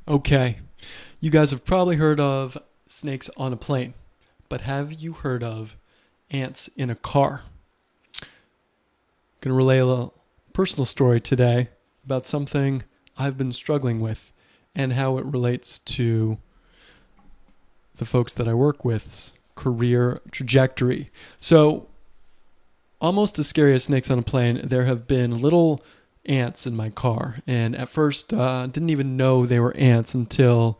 Okay, you guys have probably heard of snakes on a plane, but have you heard of ants in a car? I'm going to relay a little personal story today about something I've been struggling with and how it relates to the folks that I work with's career trajectory. So, almost as scary as snakes on a plane, there have been little ants in my car. And at first, didn't even know they were ants until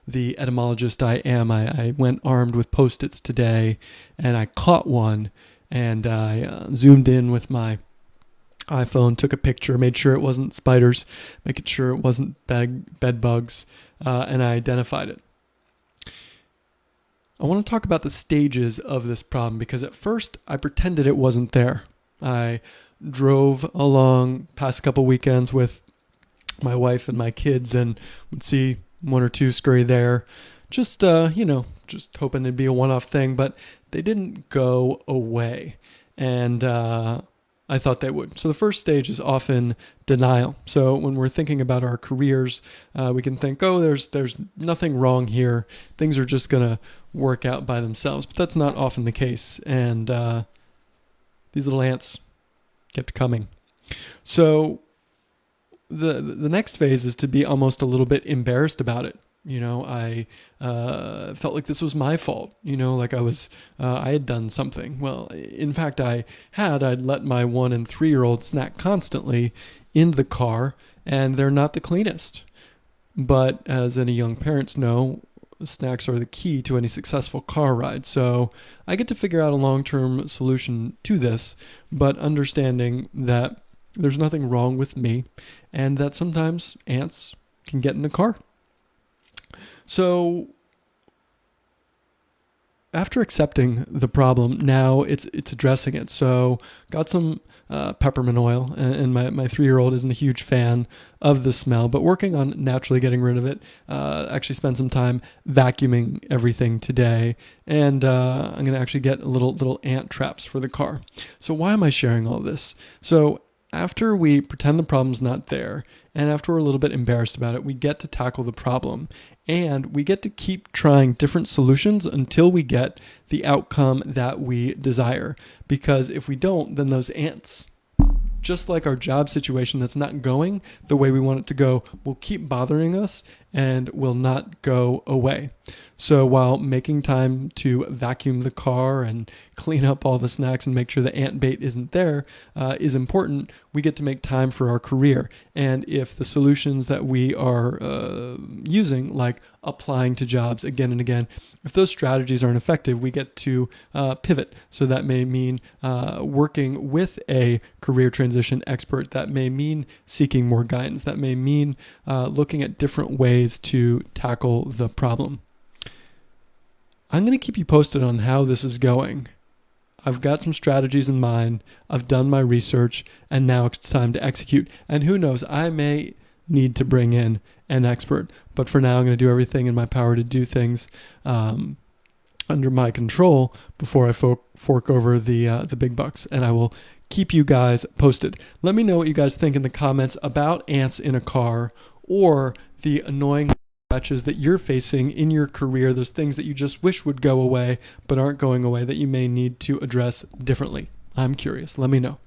the etymologist I am. I went armed with Post its today and I caught one and I zoomed in with my iPhone, took a picture, made sure it wasn't spiders, making sure it wasn't bed bugs, and I identified it. I want to talk about the stages of this problem because at first I pretended it wasn't there. I drove along past couple weekends with my wife and my kids and would see one or two scurry there. Just, just hoping it'd be a one off thing, but they didn't go away. And I thought they would. So the first stage is often denial. So when we're thinking about our careers, we can think, oh, there's nothing wrong here. Things are just gonna work out by themselves. But that's not often the case. And these little ants kept coming. So the next phase is to be almost a little bit embarrassed about it. I felt like this was my fault. Like I had done something. Well, in fact, I'd let my 1 and 3 year old snack constantly in the car, and they're not the cleanest. But as any young parents know, snacks are the key to any successful car ride. So I get to figure out a long term solution to this, but understanding that there's nothing wrong with me and that sometimes ants can get in the car. So after accepting the problem, now it's addressing it. So got some peppermint oil, and my 3 year old isn't a huge fan of the smell, but working on naturally getting rid of it. Actually spent some time vacuuming everything today, and I'm gonna actually get little ant traps for the car. So why am I sharing all this? So after we pretend the problem's not there, and after we're a little bit embarrassed about it, we get to tackle the problem. And we get to keep trying different solutions until we get the outcome that we desire. Because if we don't, then those ants, just like our job situation that's not going the way we want it to go, will keep bothering us and will not go away. So while making time to vacuum the car and clean up all the snacks and make sure the ant bait isn't there is important, we get to make time for our career. And if the solutions that we are using, like applying to jobs again and again, if those strategies aren't effective, we get to pivot. So that may mean working with a career transition expert. That may mean seeking more guidance. That may mean looking at different ways to tackle the problem. I'm going to keep you posted on how this is going. I've got some strategies in mind. I've done my research, and now it's time to execute. And who knows, I may need to bring in an expert. But for now, I'm going to do everything in my power to do things under my control before I fork over the big bucks. And I will keep you guys posted. Let me know what you guys think in the comments about ants in a car or the annoying stretches that you're facing in your career. Those things that you just wish would go away but aren't going away that you may need to address differently. I'm curious. Let me know.